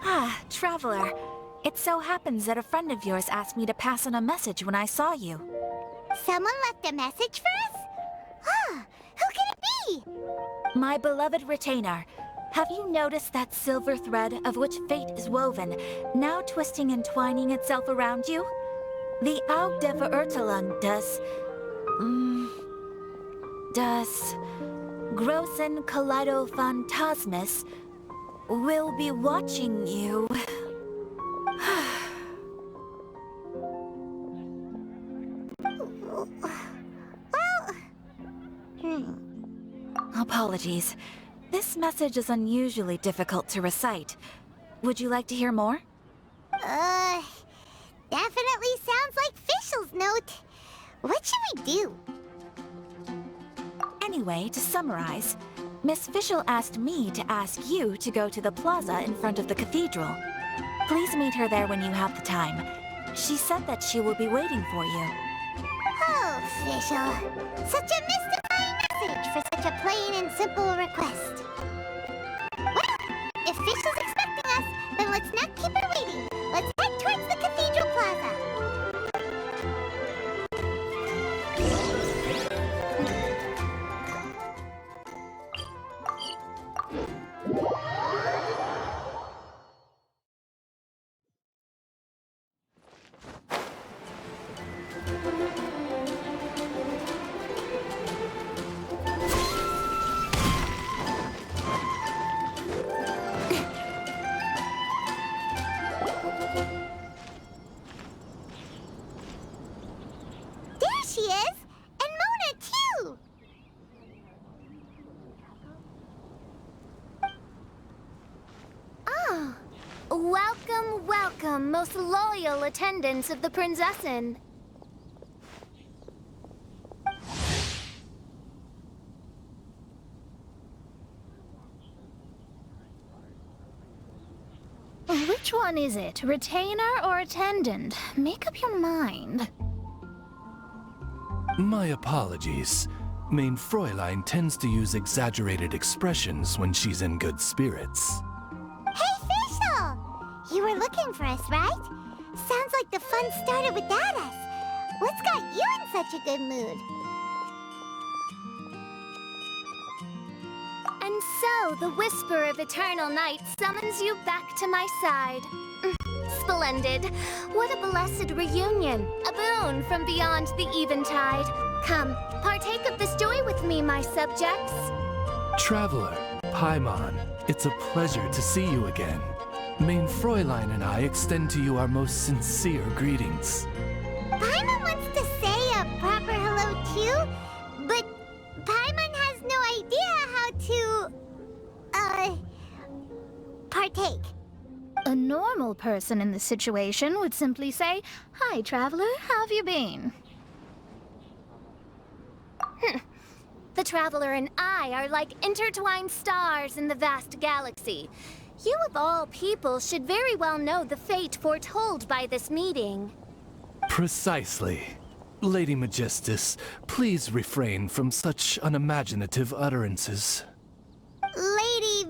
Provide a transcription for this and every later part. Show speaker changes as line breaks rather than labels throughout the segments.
Ah, Traveler. It so happens that a friend of yours asked me to pass on a message when I saw you.
Someone left a message for us? Ah, who can it be?
My beloved retainer. Have you noticed that silver thread of which fate is woven, now twisting and twining itself around you? The Aug der Verurteilung das Großen Kaleido Phantasmus will be watching you. Apologies. This message is unusually difficult to recite. Would you like to hear more?
Definitely sounds like Fischl's note. What should we do?
Anyway, to summarize, Miss Fischl asked me to ask you to go to the plaza in front of the cathedral. Please meet her there when you have the time. She said that she will be waiting for you.
Oh, Fischl. Such a mystifying message for such a plain and simple request. Well, if Fischl's expecting us, then let's not keep her waiting. Let's head towards the cathedral plaza. She is! And Mona, too! Oh. Welcome, welcome, most loyal attendants of the Prinzessin.
Which one is it? Retainer or attendant? Make up your mind.
My apologies. Mein Fräulein tends to use exaggerated expressions when she's in good spirits.
Hey, Fischl! You were looking for us, right? Sounds like the fun started without us. What's got you in such a good mood?
And so, the whisper of eternal night summons you back to my side. Splendid. What a blessed reunion. A boon from beyond the eventide. Come, partake of this joy with me, my subjects.
Traveler, Paimon, it's a pleasure to see you again. Mein Fräulein and I extend to you our most sincere greetings.
Paimon wants to say a proper hello too, but Paimon has no idea how to, partake.
A normal person in this situation would simply say, "Hi, traveler, how have you been?" The traveler and I are like intertwined stars in the vast galaxy. You of all people should very well know the fate foretold by this meeting.
Precisely. Lady Magistus, please refrain from such unimaginative utterances.
Lady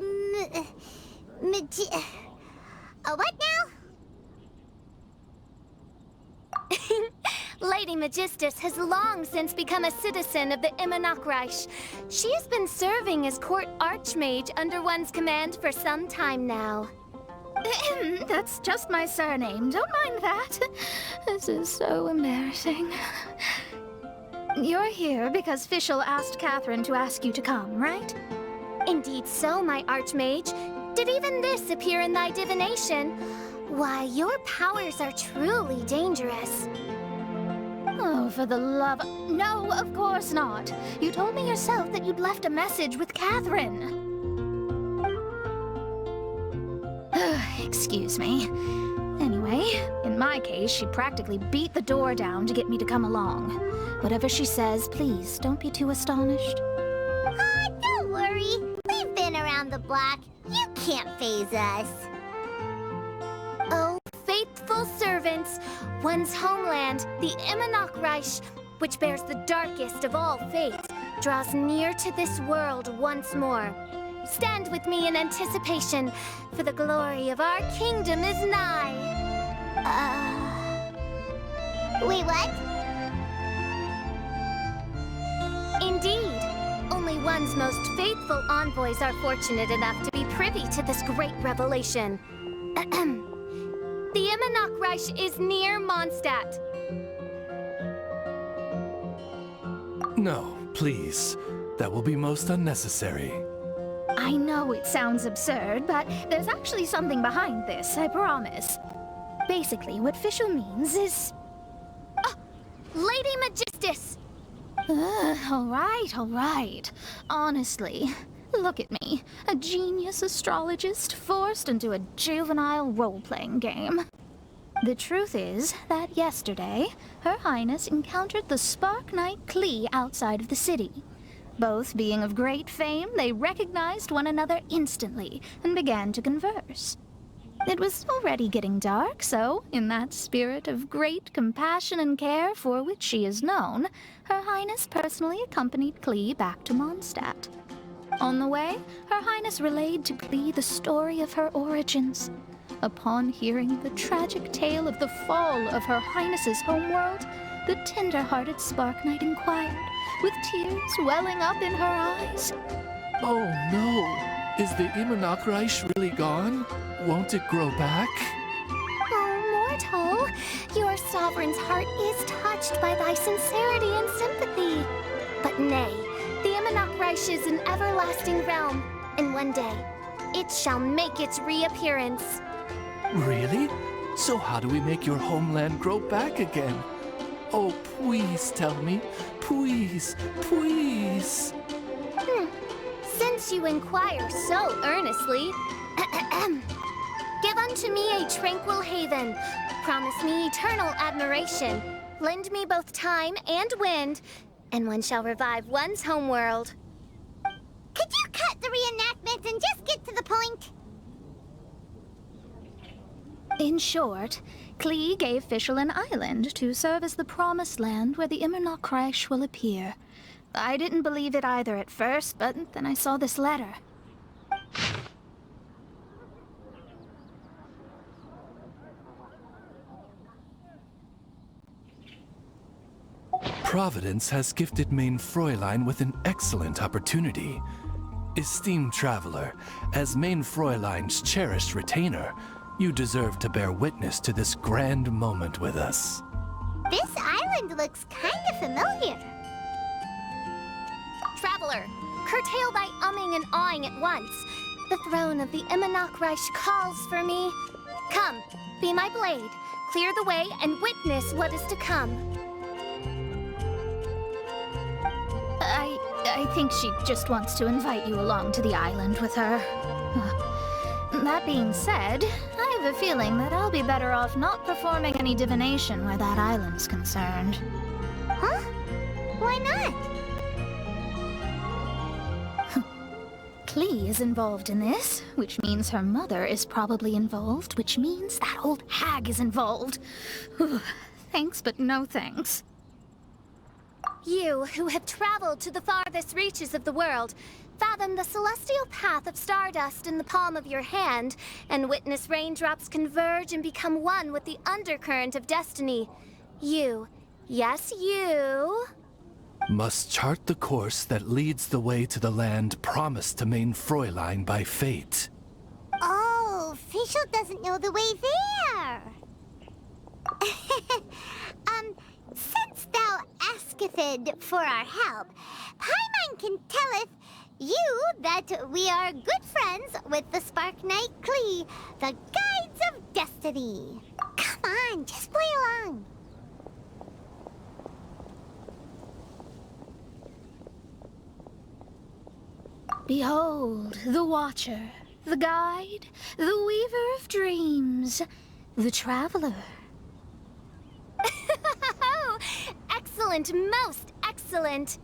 what now?
Lady Magistus has long since become a citizen of the Immonachreich. She has been serving as court archmage under one's command for some time now. That's just my surname. Don't mind that. This is so embarrassing. You're here because Fischl asked Catherine to ask you to come, right? Indeed so, my archmage. Did even this appear in thy divination? Why, your powers are truly dangerous. Oh, for the love... No, of course not. You told me yourself that you'd left a message with Catherine. Excuse me. Anyway, in my case, she practically beat the door down to get me to come along. Whatever she says, please, don't be too astonished.
Don't worry. We've been around the block. You can't faze us.
Oh, faithful servants, one's homeland, the Immonachreich, which bears the darkest of all fates, draws near to this world once more. stand with me in anticipation, for the glory of our kingdom is nigh.
Wait, what?
Indeed. Only one's most faithful envoys are fortunate enough to be privy to this great revelation. The Immonok is near Mondstadt.
No, please. That will be most unnecessary.
I know it sounds absurd, but there's actually something behind this, I promise. Basically, what Fischl means is...
Lady Magistus!
All right. Honestly, look at me. A genius astrologist forced into a juvenile role-playing game. The truth is that yesterday, Her Highness encountered the Spark Knight Klee outside of the city. Both being of great fame, they recognized one another instantly and began to converse. It was already getting dark, so, in that spirit of great compassion and care for which she is known, Her Highness personally accompanied Klee back to Mondstadt. On the way, Her Highness relayed to Klee the story of her origins. Upon hearing the tragic tale of the fall of Her Highness's homeworld, the tender-hearted Spark Knight inquired, with tears welling up in her eyes.
Oh no! Is the Immonok really gone? Won't it grow back?
Oh, mortal, your sovereign's heart is touched by thy sincerity and sympathy. But nay, the Immonok is an everlasting realm, and one day, it shall make its reappearance.
Really? So how do we make your homeland grow back again? Oh, please tell me. Please.
Since you inquire so earnestly, give unto me a tranquil haven. Promise me eternal admiration. Lend me both time and wind, and one shall revive one's homeworld.
Could you cut the reenactment and just get to the point?
In short, Klee gave Fischl an island to serve as the promised land where the Immonok will appear. I didn't believe it either at first, but then I saw this letter.
Providence has gifted Main Fräulein with an excellent opportunity. Esteemed traveler, as Main Fräulein's cherished retainer, you deserve to bear witness to this grand moment with us.
This island looks kind of familiar.
Traveler, curtail thy umming and awing at once. The throne of the Immonok calls for me. Come, be my blade, clear the way, and witness what is to come.
I think she just wants to invite you along to the island with her. That being said, I have a feeling that I'll be better off not performing any divination where that island's concerned.
Huh? Why not?
Klee is involved in this, which means her mother is probably involved, which means that old hag is involved. Thanks, but no thanks.
You, who have traveled to the farthest reaches of the world, fathom the celestial path of stardust in the palm of your hand, and witness raindrops converge and become one with the undercurrent of destiny. You, yes you...
Must chart the course that leads the way to the land promised to Main Fräulein by fate.
Oh, Fischl doesn't know the way there. Since thou asketh for our help, Paimon can telleth you that we are good friends with the Spark Knight Klee, the guides of destiny. Come on, just play along.
Behold, the Watcher, the Guide, the Weaver of Dreams, the Traveler.
Excellent, most excellent.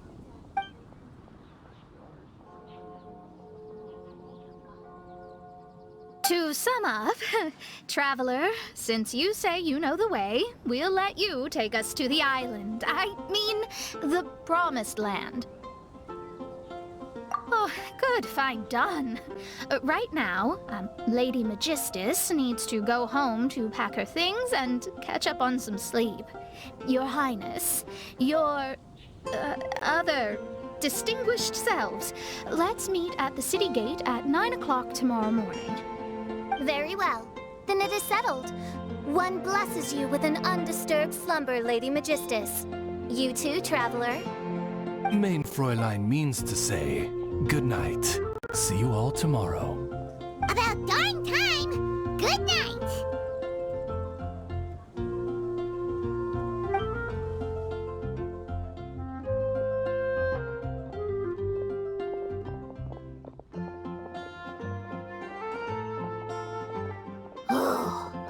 To sum up, Traveler, since you say you know the way, we'll let you take us to the island. I mean, the Promised Land. Oh, Good, fine, done. Right now, Lady Magistus needs to go home to pack her things and catch up on some sleep. Your Highness, your other distinguished selves, let's meet at the city gate at 9 o'clock tomorrow morning.
Very well. Then it is settled. One blesses you with an undisturbed slumber, Lady Magistus. You too, traveler.
Main Fräulein means to say, good night. See you all tomorrow.
About darn time! Good night!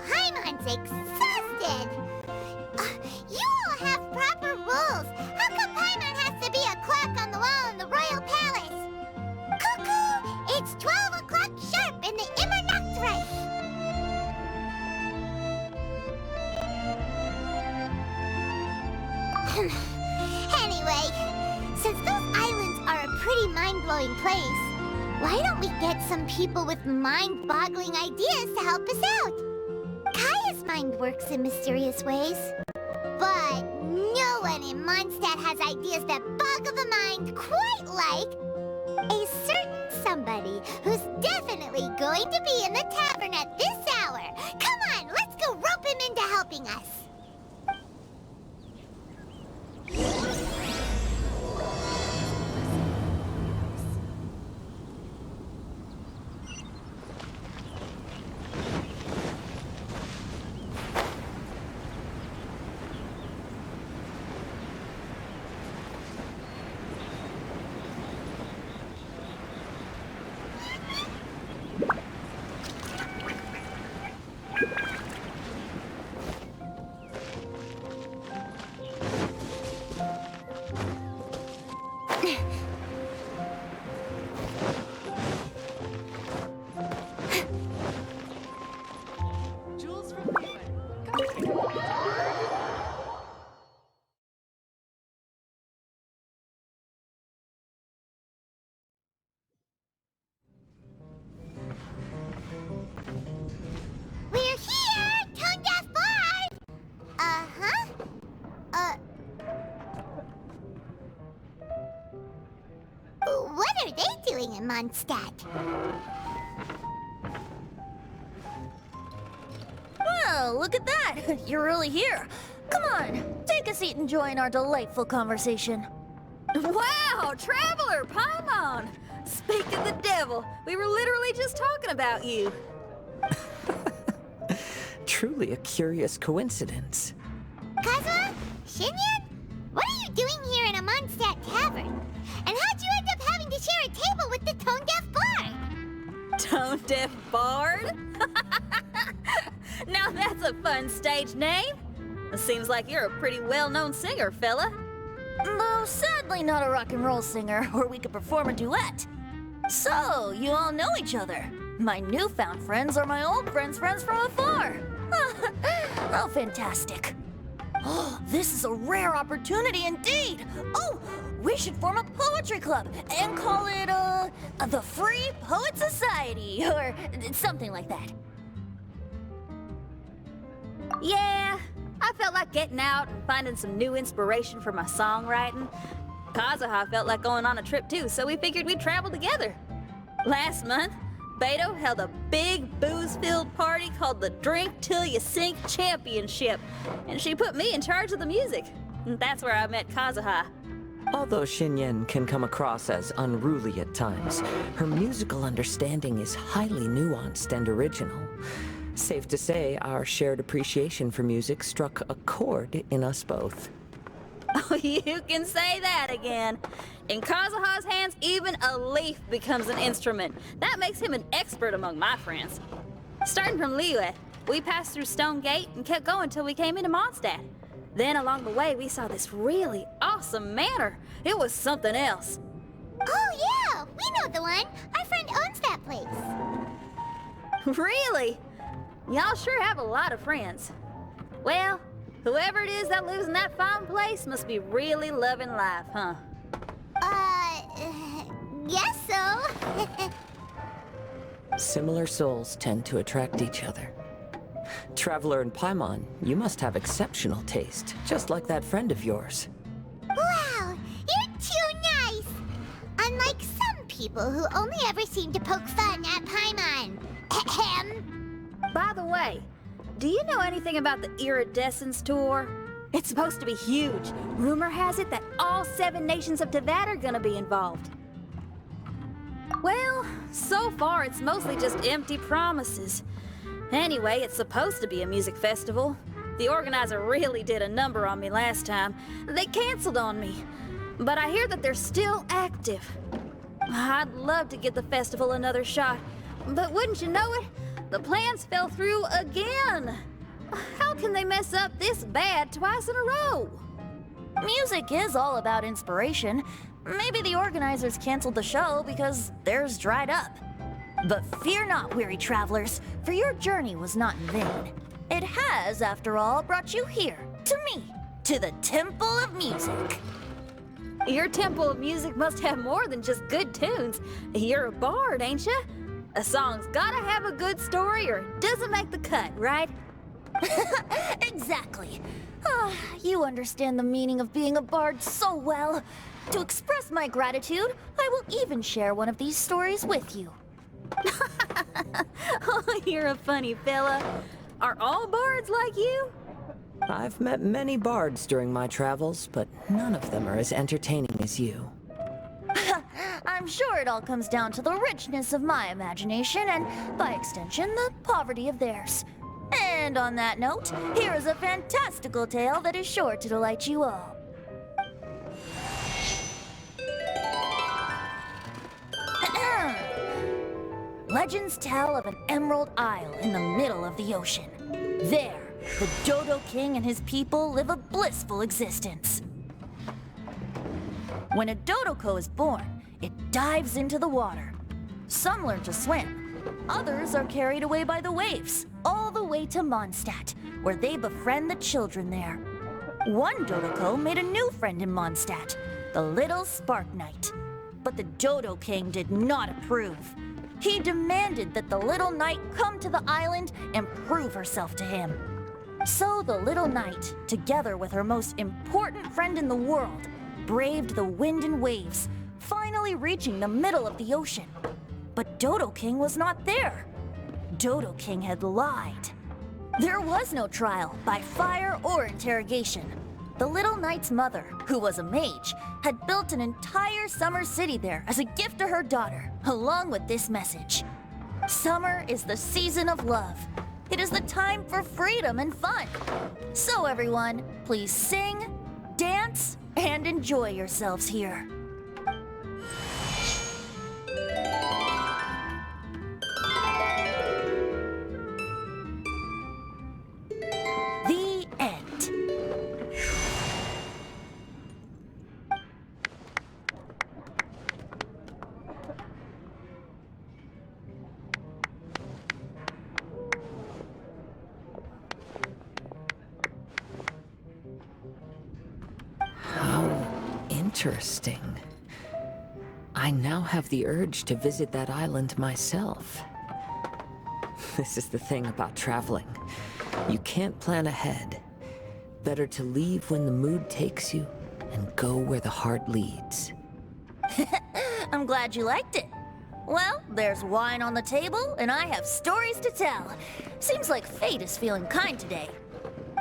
Paimon's exhausted! You all have proper rules! How come Paimon has to be a clock on the wall in the royal palace? Cuckoo! It's 12 o'clock sharp in the Immernachtreich! Anyway, since those islands are a pretty mind-blowing place, why don't we get some people with mind-boggling ideas to help us out? Kaya's mind works in mysterious ways. But no one in Mondstadt has ideas that boggle the mind quite like a certain somebody who's definitely going to be in the tavern at this hour. Come on, let's go rope him into helping us. We're here, Tongue-Deaf Bard! Uh-huh. What are they doing in Mondstadt?
Well, look at that! You're really here. Come on, take a seat and join our delightful conversation.
Wow, Traveler, Paimon! Speak of the devil, we were literally just talking about you.
Truly a curious coincidence.
Kazuha? Shinyan? What are you doing here in a Mondstadt tavern? And how'd you end up having to share a table with the Tone-Deaf Bard?
Tone-Deaf Bard? Now that's a fun stage name. It seems like you're a pretty well-known singer, fella.
Though sadly not a rock and roll singer, or we could perform a duet. So, you all know each other. My newfound friends are my old friends' friends from afar. Oh, fantastic. Oh, this is a rare opportunity indeed. Oh, we should form a poetry club and call it, the Free Poet Society, or something like that.
Yeah, I felt like getting out and finding some new inspiration for my songwriting. Kazuha felt like going on a trip too, so we figured we'd travel together. Last month, Beto held a big booze-filled party called the Drink Till You Sink Championship, and she put me in charge of the music. And that's where I met Kazuha.
Although Shinyen can come across as unruly at times, her musical understanding is highly nuanced and original. Safe to say, our shared appreciation for music struck a chord in us both.
Oh, you can say that again. In Kazuha's hands, even a leaf becomes an instrument. That makes him an expert among my friends. Starting from Liyue, we passed through Stone Gate and kept going till we came into Mondstadt. Then along the way, we saw this really awesome manor. It was something else.
Oh yeah, we know the one. Our friend owns that place.
Really? Y'all sure have a lot of friends. Well, whoever it is that lives in that fine place must be really loving life, huh?
guess so.
Similar souls tend to attract each other. Traveler and Paimon, you must have exceptional taste, just like that friend of yours.
Wow, you're too nice! Unlike some people who only ever seem to poke fun at Paimon. Ahem.
By the way, do you know anything about the Iridescence Tour? It's supposed to be huge. Rumor has it that all 7 nations of Tevat are gonna be involved. Well, so far it's mostly just empty promises. Anyway, it's supposed to be a music festival. The organizer really did a number on me last time. They canceled on me. But I hear that they're still active. I'd love to give the festival another shot. But wouldn't you know it, the plans fell through again. How can they mess up this bad twice in a row?
Music is all about inspiration. Maybe the organizers canceled the show because theirs dried up. But fear not, weary travelers, for your journey was not in vain. It has, after all, brought you here, to me, to the Temple of Music.
Your Temple of Music must have more than just good tunes. You're a bard, ain't ya? A song's gotta have a good story or it doesn't make the cut, right?
Exactly. Ah, you understand the meaning of being a bard so well. To express my gratitude, I will even share one of these stories with you.
Oh, you're a funny fella. Are all bards like you?
I've met many bards during my travels, but none of them are as entertaining as you.
I'm sure it all comes down to the richness of my imagination and, by extension, the poverty of theirs. And on that note, here is a fantastical tale that is sure to delight you all. Legends tell of an emerald isle in the middle of the ocean. There, the Dodo King and his people live a blissful existence. When a Dodoko is born, it dives into the water. Some learn to swim. Others are carried away by the waves, all the way to Mondstadt, where they befriend the children there. One Dodoko made a new friend in Mondstadt, the little Spark Knight. But the Dodo King did not approve. He demanded that the little knight come to the island and prove herself to him. So the little knight, together with her most important friend in the world, braved the wind and waves, finally reaching the middle of the ocean. But Dodo King was not there. Dodo King had lied. There was no trial by fire or interrogation. The little knight's mother, who was a mage, had built an entire summer city there as a gift to her daughter, along with this message. Summer is the season of love. It is the time for freedom and fun. So everyone, please sing, dance, and enjoy yourselves here. The end.
Interesting. I now have the urge to visit that island myself. This is the thing about traveling. You can't plan ahead. Better to leave when the mood takes you and go where the heart leads.
I'm glad you liked it. Well, there's wine on the table, and I have stories to tell. Seems like fate is feeling kind today.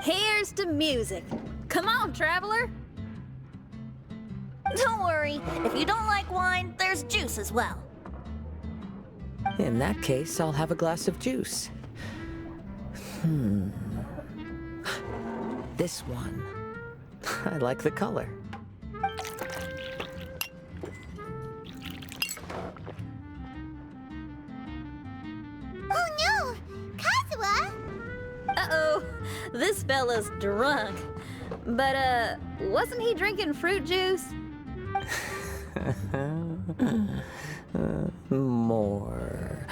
Here's to music. Come on, traveler.
Don't worry, if you don't like wine, there's juice as well.
In that case, I'll have a glass of juice. This one. I like the color.
Oh no! Kazuha!
Uh-oh, this fella's drunk. But, wasn't he drinking fruit juice?
More.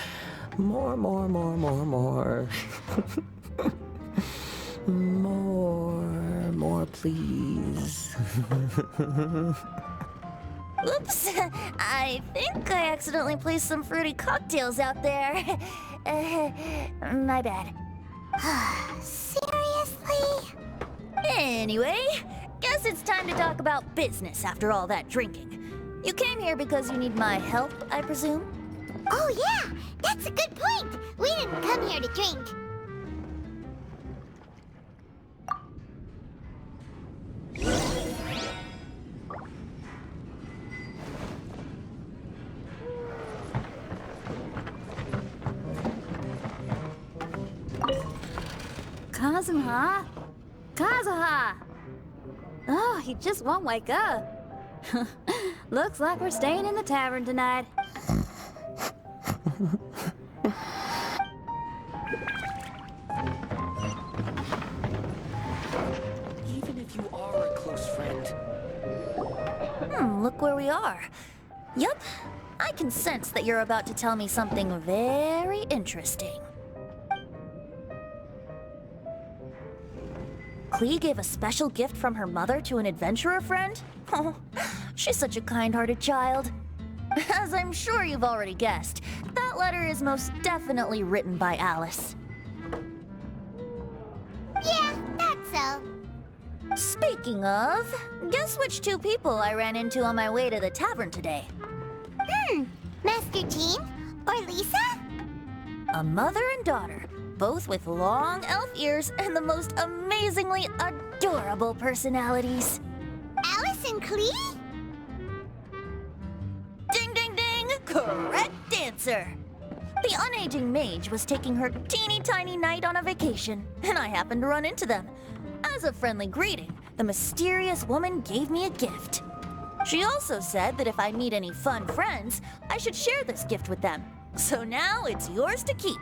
More, please.
Oops, I think I accidentally placed some fruity cocktails out there. My bad.
Seriously?
Anyway, guess it's time to talk about business after all that drinking. You came here because you need my help, I presume?
Oh yeah, that's a good point. We didn't come here to drink.
Kazuha? Kazuha! Oh, he just won't wake up. Looks like we're staying in the tavern tonight.
Even if you are a close friend.
Look where we are. Yup, I can sense that you're about to tell me something very interesting. Klee gave a special gift from her mother to an adventurer friend? Oh, she's such a kind-hearted child. As I'm sure you've already guessed, that letter is most definitely written by Alice.
Yeah, that's so.
Speaking of, guess which two people I ran into on my way to the tavern today?
Master Jean or Lisa?
A mother and daughter, both with long elf ears and the most amazingly adorable personalities.
Alice and Klee?
Ding, ding, ding! Correct answer! The unaging mage was taking her teeny tiny knight on a vacation, and I happened to run into them. As a friendly greeting, the mysterious woman gave me a gift. She also said that if I meet any fun friends, I should share this gift with them. So now it's yours to keep.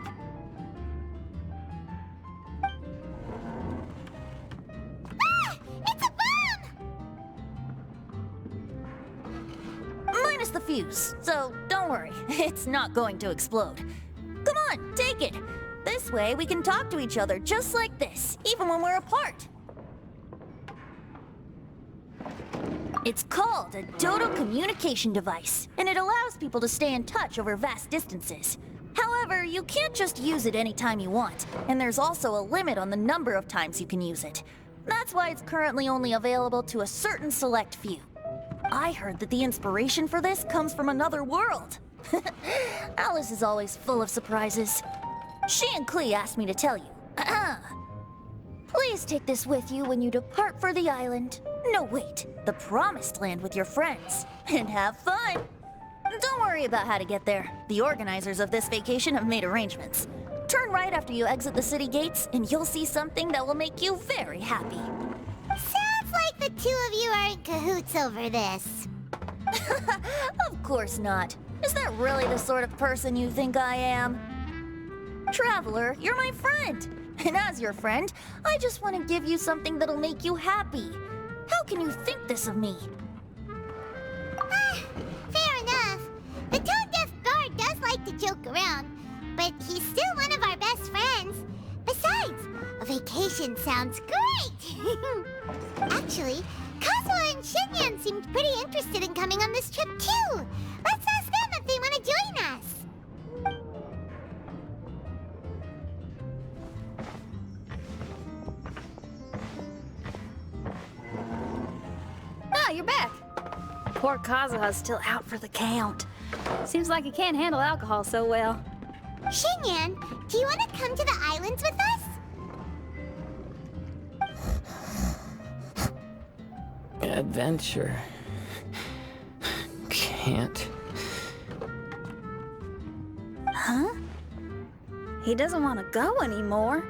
Ah! It's a bomb!
Minus the fuse, so don't worry, it's not going to explode. Come on, take it. This way we can talk to each other just like this, even when we're apart. It's called a Dodo communication device, and it allows people to stay in touch over vast distances. However, you can't just use it anytime you want, and there's also a limit on the number of times you can use it. That's why it's currently only available to a certain select few. I heard that the inspiration for this comes from another world. Alice is always full of surprises. She and Klee asked me to tell you. Please take this with you when you depart for the island. No, wait, the Promised Land with your friends. And have fun. Don't worry about how to get there. The organizers of this vacation have made arrangements. Turn right after you exit the city gates, and you'll see something that will make you very happy.
Sounds like the two of you are in cahoots over this.
Of course not. Is that really the sort of person you think I am? Traveler, you're my friend. And as your friend, I just want to give you something that'll make you happy. How can you think this of me?
Fair enough. The tone-deaf guard does like to joke around, but he's still one of our best friends. Besides, a vacation sounds great! Actually, Kazuha and Shinyan seemed pretty interested in coming on this trip too. Let's ask them if they want to join us.
Ah, you're back. Poor Kazuha's still out for the count. Seems like he can't handle alcohol so well.
Shinyan, do you want to come to the islands with us?
Adventure. Can't.
Huh? He doesn't want to go anymore.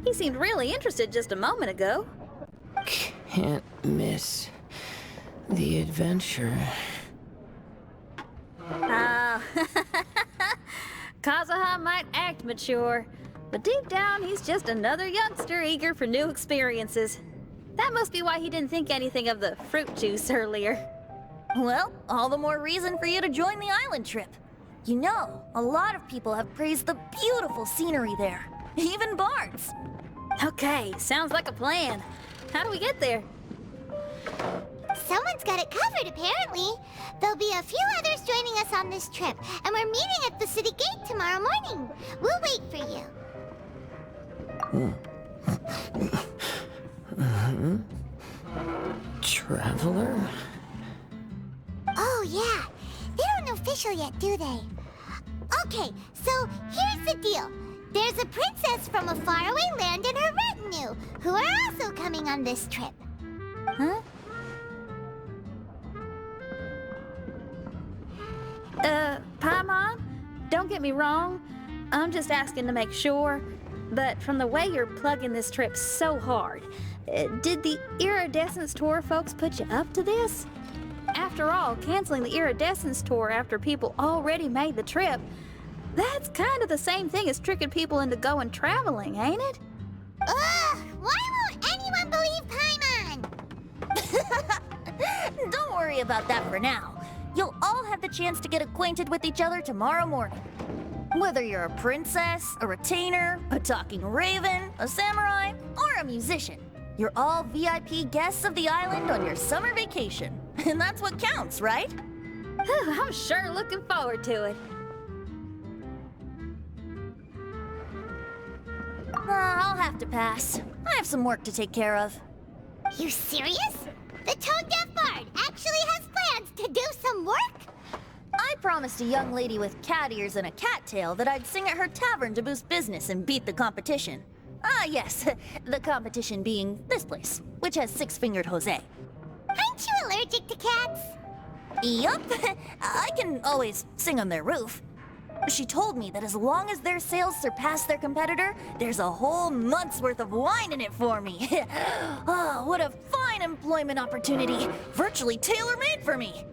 He seemed really interested just a moment ago.
Can't miss the adventure.
Ah, Kazuha might act mature, but deep down he's just another youngster eager for new experiences. That must be why he didn't think anything of the fruit juice earlier.
Well, all the more reason for you to join the island trip. You know, a lot of people have praised the beautiful scenery there. Even bards.
Okay, sounds like a plan. How do we get there?
someone's got it covered, apparently. There'll be a few others joining us on this trip, and we're meeting at the city gate tomorrow morning. We'll wait for you.
Traveler?
Oh, yeah. They don't know official yet, do they? Okay, so here's the deal. There's a princess from a faraway land and her retinue, who are also coming on this trip.
Huh? Paimon, don't get me wrong. I'm just asking to make sure. But from the way you're plugging this trip so hard, did the Iridescence Tour folks put you up to this? After all, canceling the Iridescence Tour after people already made the trip, that's kind of the same thing as tricking people into going traveling, ain't it?
Ugh! Why won't anyone believe Paimon?
Don't worry about that for now. You'll all have the chance to get acquainted with each other tomorrow morning. Whether you're a princess, a retainer, a talking raven, a samurai, or a musician, you're all VIP guests of the island on your summer vacation. And that's what counts, right?
I'm sure looking forward to it.
I'll have to pass. I have some work to take care of.
You serious? The tone-deaf bard actually has plans to do some work?
I promised a young lady with cat ears and a cat tail that I'd sing at her tavern to boost business and beat the competition. Ah, yes, the competition being this place, which has six-fingered Jose.
Aren't you allergic to cats?
Yup, I can always sing on their roof. She told me that as long as their sales surpass their competitor, there's a whole month's worth of wine in it for me. Oh, what a fine employment opportunity, virtually tailor-made for me.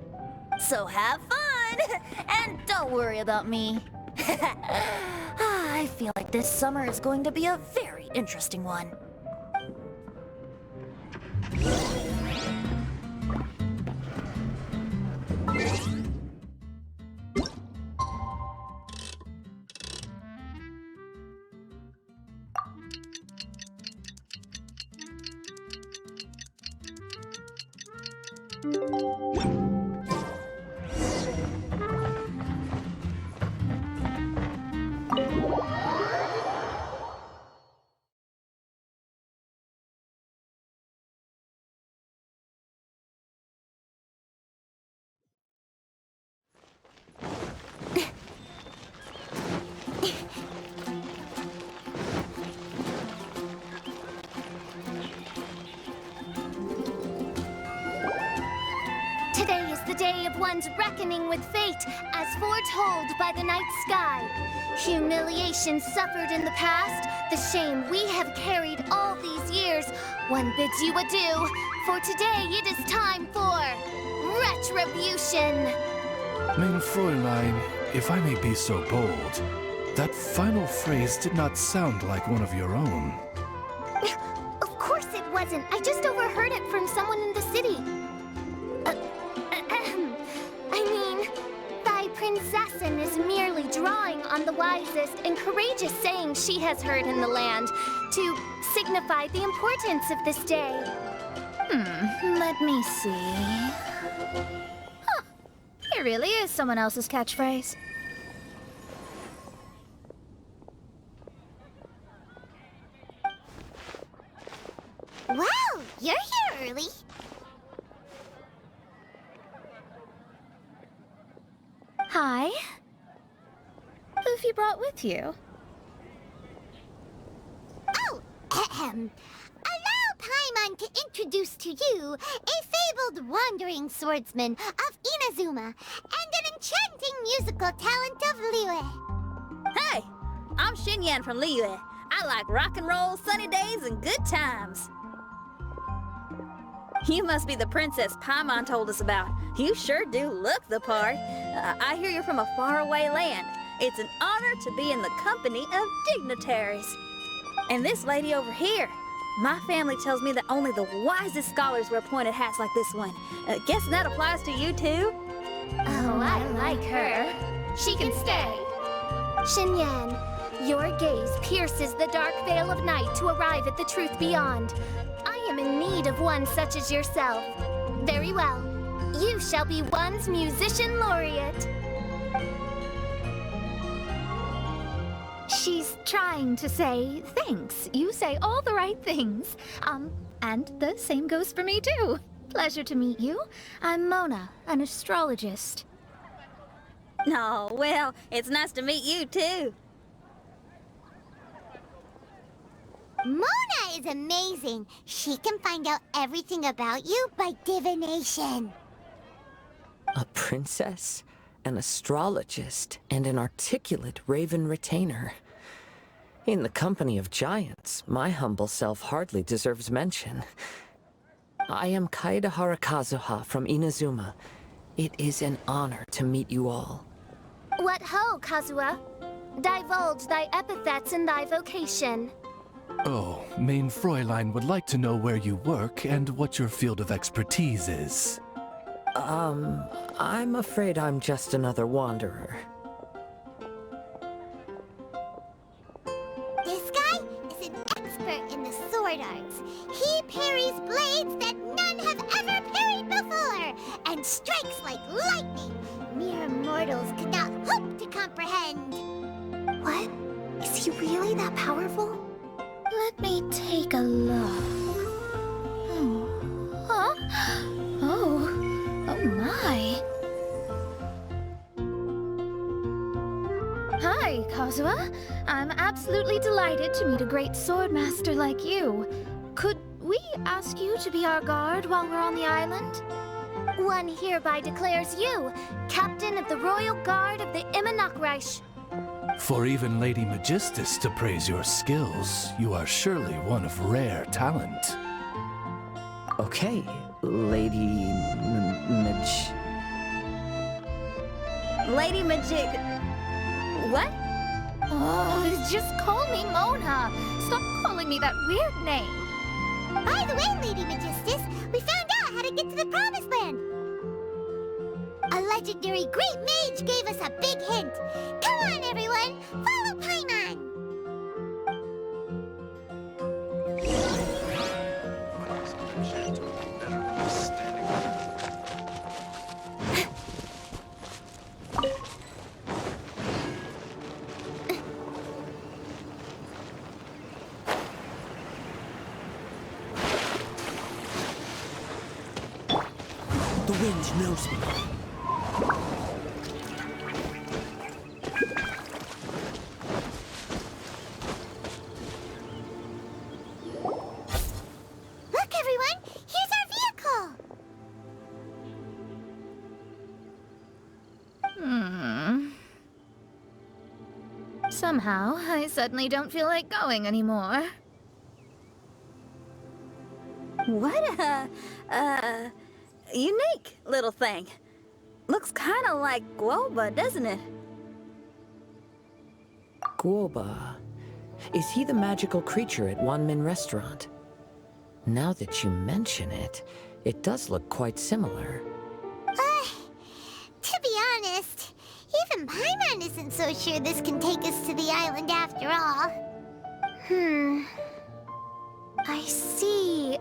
So have fun, and don't worry about me. I feel like this summer is going to be a very interesting one.
Today is the day of one's reckoning with fate, as foretold by the night sky. Humiliation suffered in the past, the shame we have carried all these years. One bids you adieu, for today it is time for retribution.
Mein Fräulein, if I may be so bold, that final phrase did not sound like one of your own.
Of course it wasn't. I just overheard it from someone in the city. I mean, thy princessin is merely drawing on the wisest and courageous sayings she has heard in the land to signify the importance of this day.
Let me see. Huh. It really is someone else's catchphrase.
Wow, you're here early.
Hi. Who've you brought with you?
Oh, ahem. Allow Paimon to introduce to you a fabled wandering swordsman of Inazuma and an enchanting musical talent of Liyue.
Hey, I'm Xinyan from Liyue. I like rock and roll, sunny days, and good times. You must be the princess Paimon told us about. You sure do look the part. I hear you're from a faraway land. It's an honor to be in the company of dignitaries. And this lady over here, my family tells me that only the wisest scholars wear pointed hats like this one. Guess that applies to you too?
Oh, I like her. She can stay. Xinyan, your gaze pierces the dark veil of night to arrive at the truth beyond. I am in need of one such as yourself. Very well. You shall be one's musician laureate.
She's trying to say thanks. You say all the right things. And the same goes for me too. Pleasure to meet you. I'm Mona, an astrologist.
No, well, it's nice to meet you too.
Mona is amazing. She can find out everything about you by divination.
A princess, an astrologist, and an articulate raven retainer. In the company of giants, my humble self hardly deserves mention. I am Kaeda Harakazuha from Inazuma. It is an honor to meet you all.
What ho, Kazuha? Divulge thy epithets and thy vocation.
Oh, Main Fräulein would like to know where you work and what your field of expertise is.
I'm afraid I'm just another wanderer.
This guy is an expert in the sword arts. He parries blades that none have ever parried before, and strikes like lightning. Mere mortals could not hope to comprehend.
What? Is he really that powerful?
Let me take a look. Huh? Oh my. Hi, Kazuha. I'm absolutely delighted to meet a great swordmaster like you. Could we ask you to be our guard while we're on the island?
One hereby declares you Captain of the Royal Guard of the Immonocreich.
For even Lady Magistus to praise your skills, you are surely one of rare talent.
Okay, Lady
Lady Magic. What?
Oh, just call me Mona. Stop calling me that weird name.
By the way, Lady Magistus, we found out how to get to the Promised Land. A legendary great mage gave us a big hint. Come on, everyone, follow Paimon.
The wind knows me.
Look, everyone, here's our vehicle.
Somehow, I suddenly don't feel like going anymore.
What a, unique little thing. Looks kind of like Guoba, doesn't it?
Guoba. Is he the magical creature at Wanmin Restaurant? Now that you mention it, it does look quite similar.
To be honest, even Paimon isn't so sure this can take us to the island after all.
I see.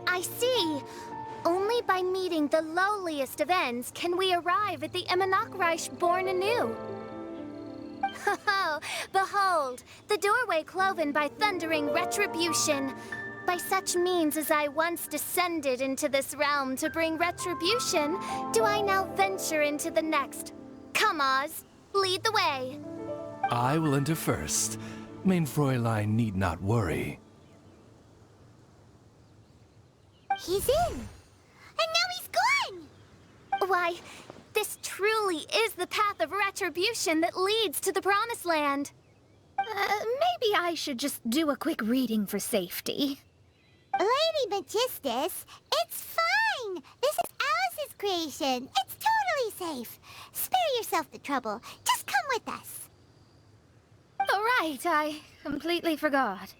Only by meeting the lowliest of ends can we arrive at the Immonocreich born anew. Ho, behold, the doorway cloven by thundering retribution. By such means as I once descended into this realm to bring retribution, do I now venture into the next. Come, Oz, lead the way.
I will enter first. Main Fräulein need not worry.
He's in. And now he's gone.
Why, this truly is the path of retribution that leads to the Promised Land.
Maybe I should just do a quick reading for safety.
Lady Magistus, it's fine. This is Alice's creation. It's totally safe. Spare yourself the trouble. Just come with us.
All right, I completely forgot.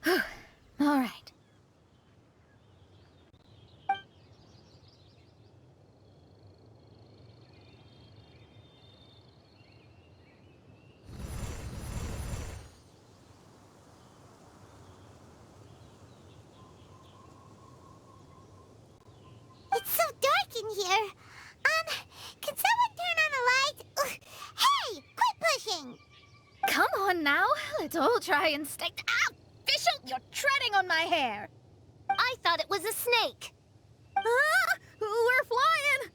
All right.
It's so dark in here. Can someone turn on the lights? Ugh. Hey, quit pushing!
Come on now, let's all try and stay. Ah! Fischl, you're treading on my hair!
I thought it was a snake.
Ah, we're flying!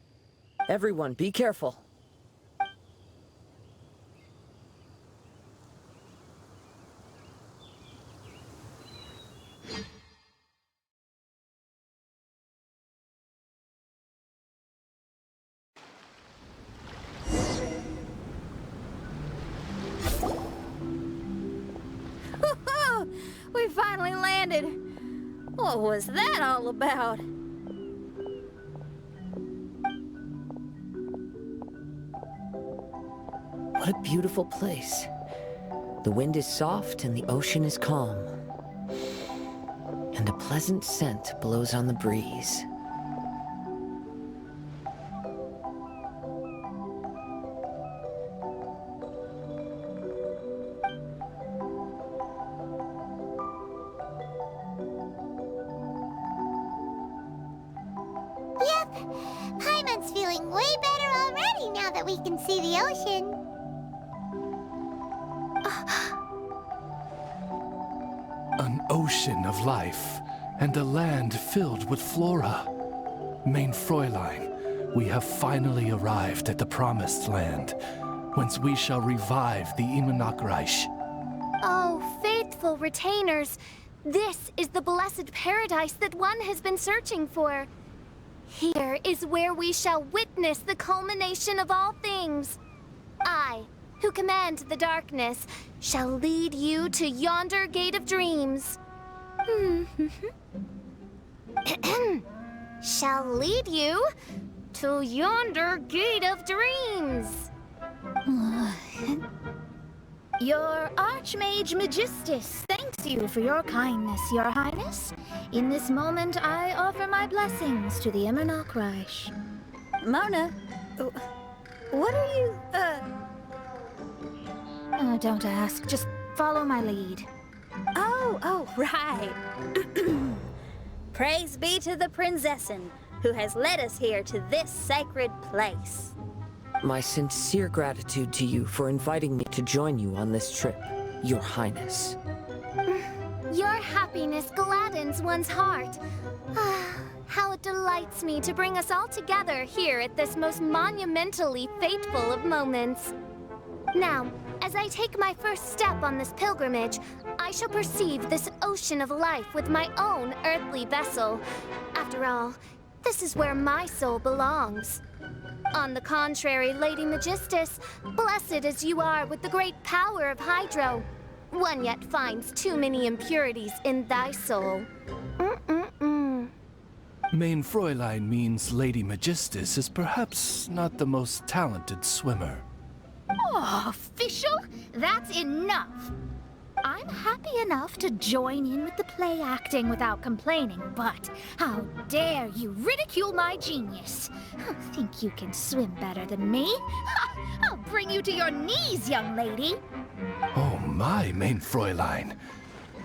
Everyone, be careful.
We finally landed. What was that all about?
What a beautiful place. The wind is soft and the ocean is calm. And a pleasant scent blows on the breeze.
Yep, Paimon's feeling way better already now that we can see the ocean.
An ocean of life, and a land filled with flora. Mein Fräulein, we have finally arrived at the Promised Land, whence we shall revive the Immonachreich.
Oh, faithful retainers, this is the blessed paradise that one has been searching for. Here is where we shall witness the culmination of all things. I, who command the darkness, shall lead you to yonder gate of dreams. Shall lead you to yonder gate of dreams.
Your Archmage Magistus thanks you for your kindness, Your Highness. In this moment, I offer my blessings to the Immonachreich.
Mona, what are you,
Don't ask, just follow my lead.
Oh, right. Praise be to the Prinzessin, who has led us here to this sacred place.
My sincere gratitude to you for inviting me to join you on this trip, Your Highness.
Your happiness gladdens one's heart. How it delights me to bring us all together here at this most monumentally fateful of moments. Now, as I take my first step on this pilgrimage, I shall perceive this ocean of life with my own earthly vessel. After all, this is where my soul belongs. On the contrary, Lady Magistus, blessed as you are with the great power of Hydro, one yet finds too many impurities in thy soul.
Mein Fräulein means Lady Magistus is perhaps not the most talented swimmer.
Oh, Fischl, that's enough. I'm happy enough to join in with the play acting without complaining, but how dare you ridicule my genius? Think you can swim better than me? I'll bring you to your knees, young lady.
Oh my, Mein Fräulein.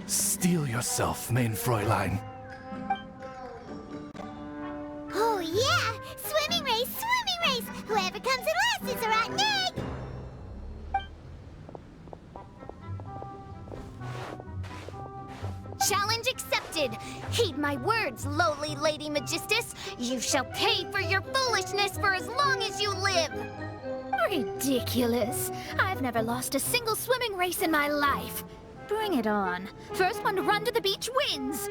Steel yourself, Mein Fräulein.
Oh yeah! Swimming race, swimming race! Whoever comes in last is a rotten egg!
Challenge accepted! Heed my words, lowly Lady Magistus. You shall pay for your foolishness for as long as you live!
Ridiculous. I've never lost a single swimming race in my life. Bring it on. First one to run to the beach wins.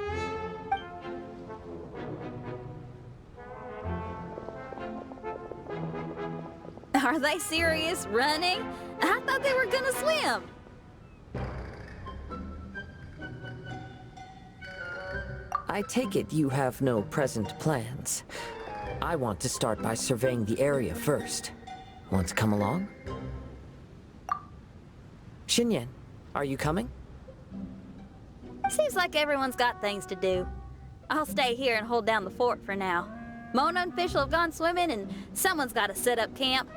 Are they serious? Running? I thought they were gonna swim.
I take it you have no present plans. I want to start by surveying the area first. Want to come along? Xinyan, are you coming?
Seems like everyone's got things to do. I'll stay here and hold down the fort for now. Mona and Fischl have gone swimming, and someone's got to set up camp.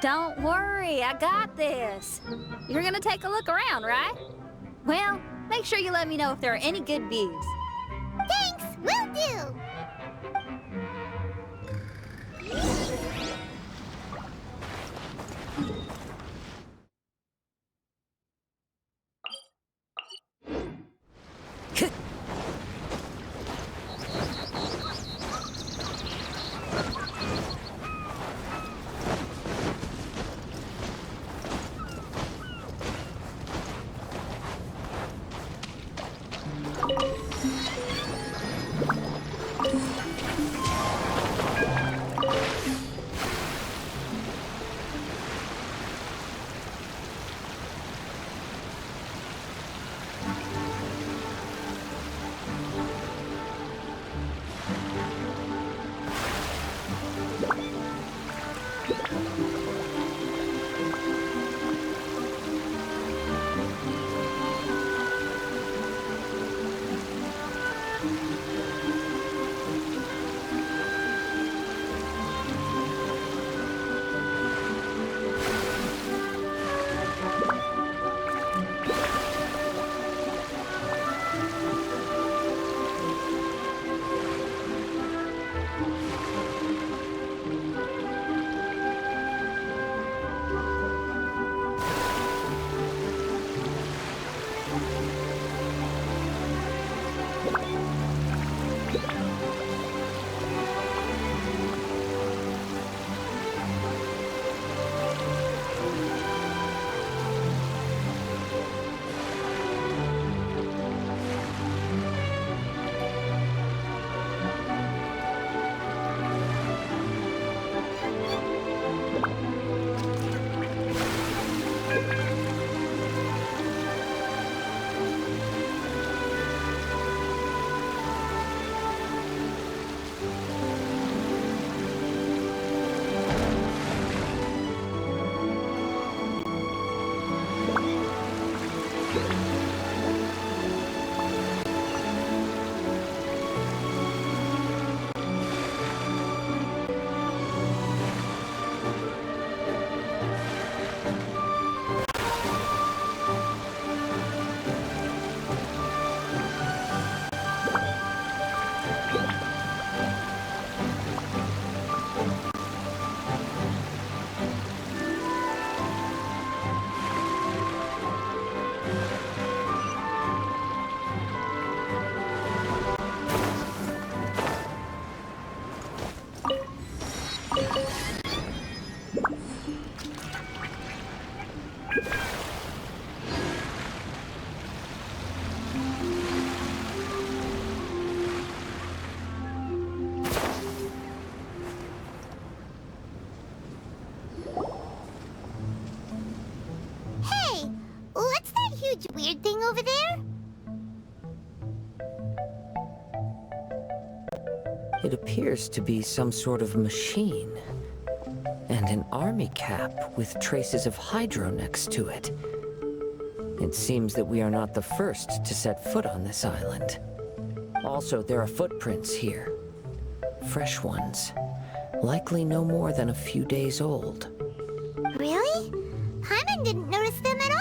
Don't worry, I got this. You're gonna take a look around, right? Well, make sure you let me know if there are any good views.
Thanks, will do! Weird thing over there?
It appears to be some sort of machine. And an army cap with traces of hydro next to it. It seems that we are not the first to set foot on this island. Also, there are footprints here. Fresh ones. Likely no more than a few days old.
Really? Paimon didn't notice them at all.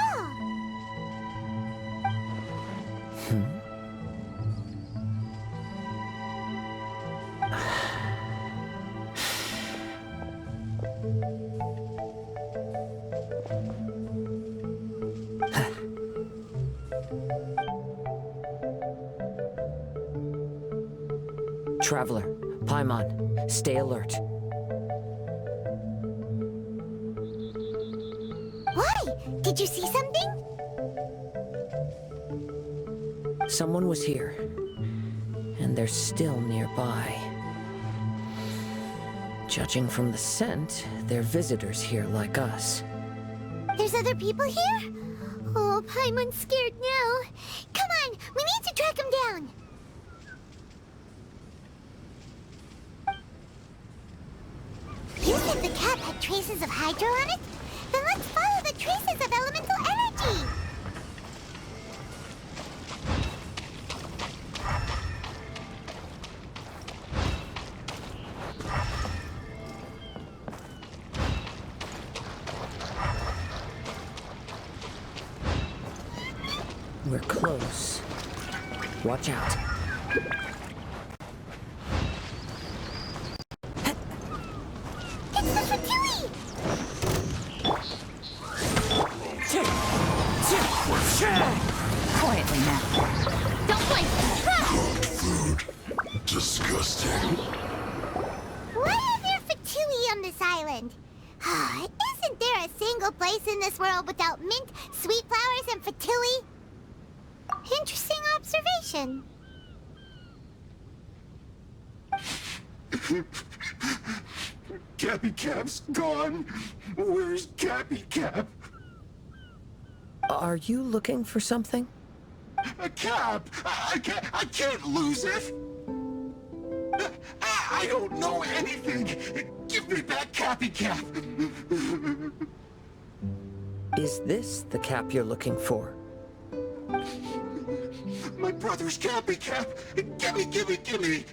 Traveler, Paimon, stay alert.
Why? Did you see something?
Someone was here, and they're still nearby. Judging from the scent, they're visitors here like us.
There's other people here? Oh, Paimon's scared now. Come on, we need to track him down. You said the cap had traces of hydro on it? Then let's follow the traces of elemental energy!
We're close. Watch out.
Quietly now.
Don't blink!
Food. Disgusting.
Why are there Fatui on this island? Isn't there a single place in this world without mint, sweet flowers, and Fatui? Interesting observation.
Cappy Cap's gone. Where's Cappy Cap?
Are you looking for something?
A cap! I can't lose it! I don't know anything! Give me back Cappy Cap!
Is this the cap you're looking for?
My brother's Cappy Cap! Gimme!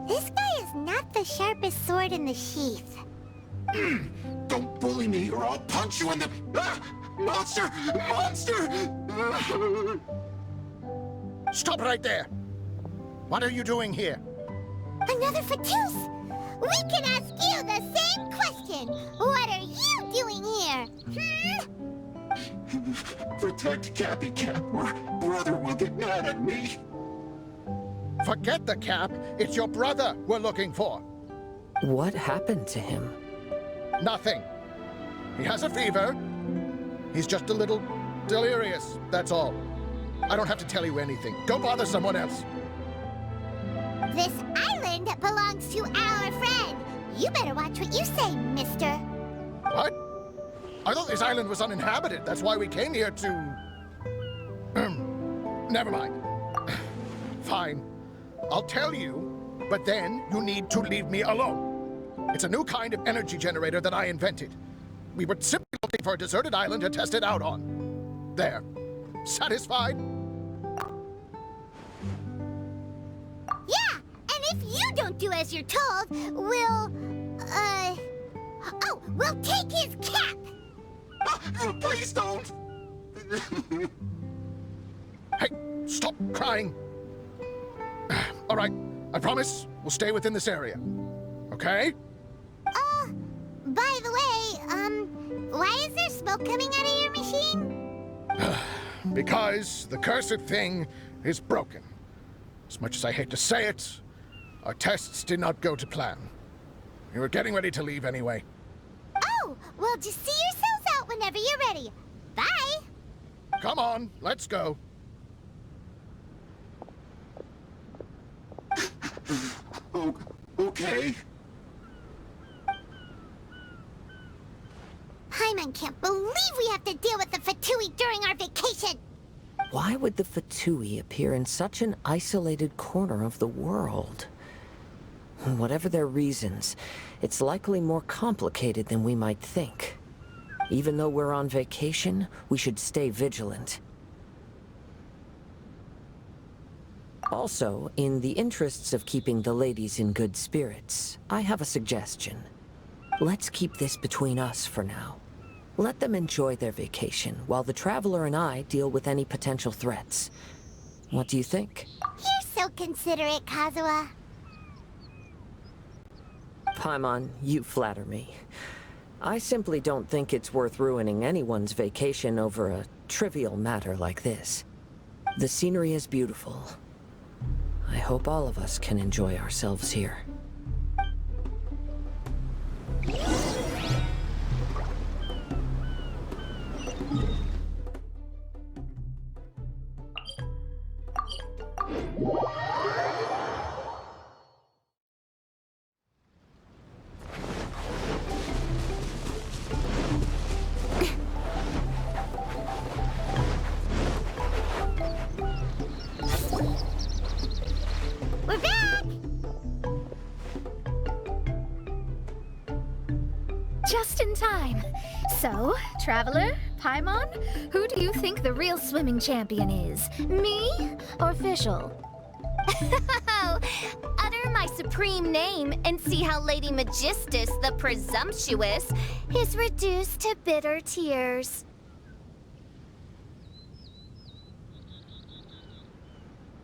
This guy is not the sharpest sword in the sheath.
Don't bully me or I'll punch you in the... Monster!
Stop right there! What are you doing here?
Another Fatus! we can ask you the same question. What are you doing here?
Protect Cappy Cap or brother will get mad at me.
Forget the Cap. It's your brother we're looking for.
What happened to him?
Nothing. He has a fever. He's just a little delirious, that's all. I don't have to tell you anything. Go bother someone else.
This island belongs to our friend. You better watch what you say, mister.
What? I thought this island was uninhabited. That's why we came here to... Never mind. Fine. I'll tell you, but then you need to leave me alone. It's a new kind of energy generator that I invented. We were simply looking for a deserted island to test it out on. There. Satisfied?
Yeah, and if you don't do as you're told, we'll take his cap!
Please don't!
Hey, stop crying. All right, I promise we'll stay within this area. Okay?
By the way, why is there smoke coming out of your machine?
Because the cursed thing is broken. As much as I hate to say it, our tests did not go to plan. We were getting ready to leave anyway.
Oh, well, just see yourselves out whenever you're ready. Bye!
Come on, let's go.
Oh, okay.
Paimon can't believe we have to deal with the Fatui during our vacation!
Why would the Fatui appear in such an isolated corner of the world? Whatever their reasons, it's likely more complicated than we might think. Even though we're on vacation, we should stay vigilant. Also, in the interests of keeping the ladies in good spirits, I have a suggestion. Let's keep this between us for now. Let them enjoy their vacation, while the Traveler and I deal with any potential threats. What do you think?
You're so considerate, Kazuha.
Paimon, you flatter me. I simply don't think it's worth ruining anyone's vacation over a trivial matter like this. The scenery is beautiful. I hope all of us can enjoy ourselves here.
We're back!
Just in time. So, Traveler, Paimon, who do you think the real swimming champion is? Me or Fischl?
Utter my supreme name and see how Lady Magistus, the presumptuous, is reduced to bitter tears.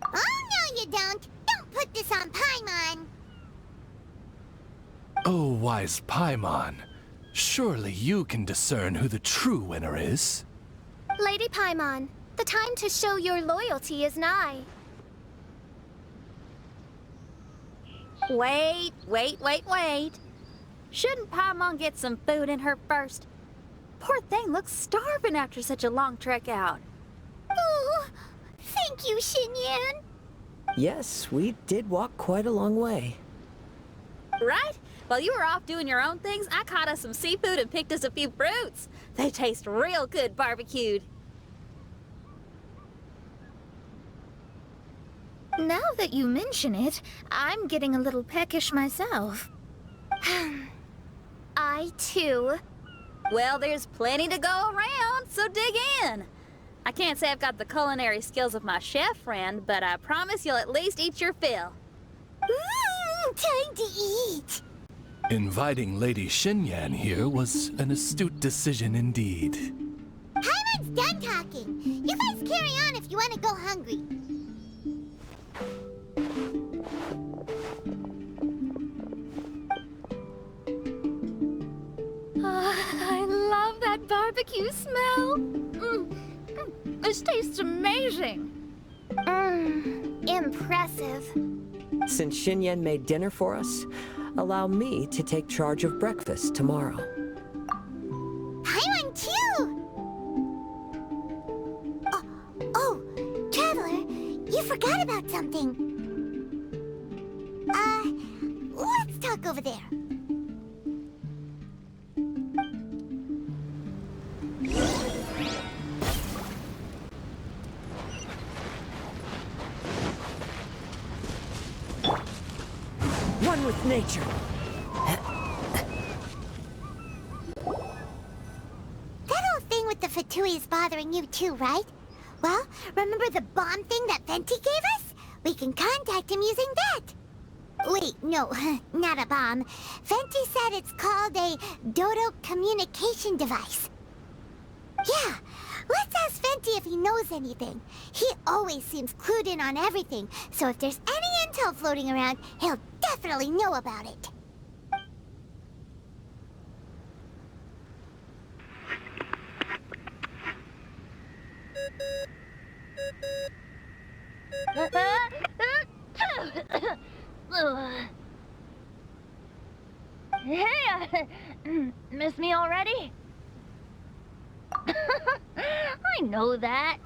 Oh, no you don't! Don't put this on Paimon!
Oh, wise Paimon. Surely you can discern who the true winner is.
Lady Paimon, the time to show your loyalty is nigh.
Wait. Shouldn't Paimon get some food in her first? Poor thing looks starving after such a long trek out.
Oh, thank you, Xinyan.
Yes, we did walk quite a long way.
Right? While you were off doing your own things, I caught us some seafood and picked us a few fruits. They taste real good barbecued.
Now that you mention it, I'm getting a little peckish myself.
I, too.
Well, there's plenty to go around, so dig in. I can't say I've got the culinary skills of my chef friend, but I promise you'll at least eat your fill.
Time to eat.
Inviting Lady Xinyan here was an astute decision indeed.
Paimon's done talking. You guys carry on if you want to go hungry.
love that barbecue smell. This tastes amazing.
Impressive.
Since Xinyan made dinner for us, allow me to take charge of breakfast tomorrow.
Paimon too! Oh, Traveler, you forgot about something. Let's talk over there.
One with nature.
That whole thing with the Fatui is bothering you too, right? Well, remember the bomb thing that Venti gave us? We can contact him using that. Wait, no, not a bomb. Venti said it's called a Dodo communication device. Yeah, let's ask Venti if he knows anything. He always seems clued in on everything, so if there's any intel floating around, he'll definitely know about it.
Hey, miss me already? I know that.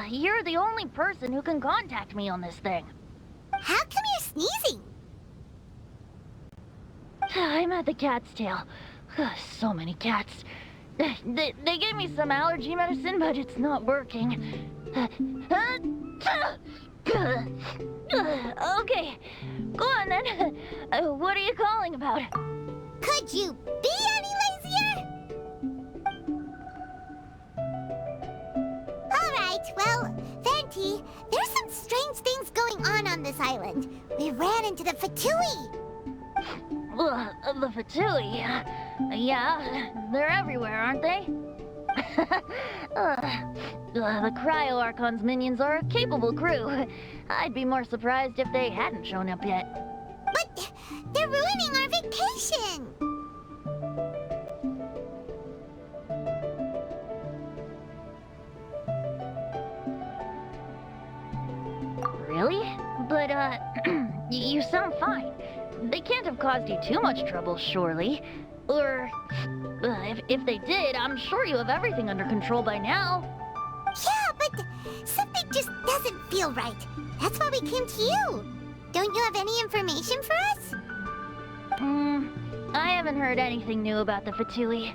You're the only person who can contact me on this thing.
How come you're sneezing?
I'm at the cat's tail. So many cats. They gave me some allergy medicine, but it's not working. Okay, go on then. What are you calling about?
Could you be any lazier? Alright, well, Venti, there's some strange things going on this island. We ran into the Fatui.
The Fatui? Yeah, they're everywhere, aren't they? The Cryo Archon's minions are a capable crew. I'd be more surprised if they hadn't shown up yet.
But they're ruining our vacation.
Really? But, you sound fine. They can't have caused you too much trouble, surely. Or, if they did, I'm sure you have everything under control by now.
Yeah, but something just doesn't feel right. That's why we came to you. Don't you have any information for us?
I haven't heard anything new about the Fatui.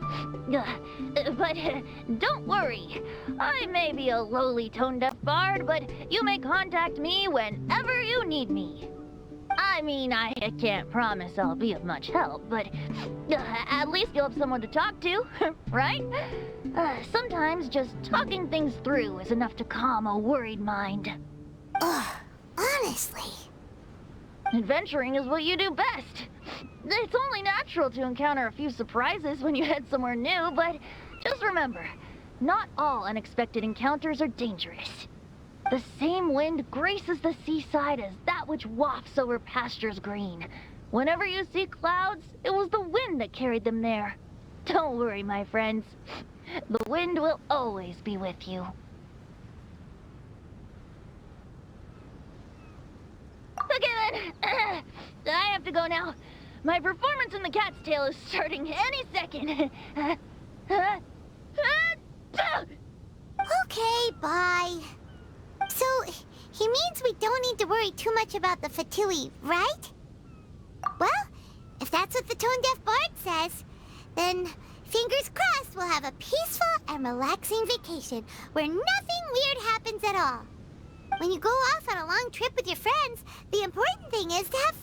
But don't worry. I may be a lowly tone-deaf bard, but you may contact me whenever you need me. I mean, I can't promise I'll be of much help, but at least you'll have someone to talk to, right? Sometimes just talking things through is enough to calm a worried mind.
Ugh, honestly.
Adventuring is what you do best. It's only natural to encounter a few surprises when you head somewhere new, but just remember, not all unexpected encounters are dangerous. The same wind graces the seaside as that which wafts over pastures green. Whenever you see clouds, it was the wind that carried them there. Don't worry, my friends. The wind will always be with you. Okay then, I have to go now. My performance in the cat's tail is starting any second.
Okay, bye. So, he means we don't need to worry too much about the Fatui, right? Well, if that's what the tone-deaf bard says, then fingers crossed we'll have a peaceful and relaxing vacation where nothing weird happens at all. When you go off on a long trip with your friends, the important thing is to have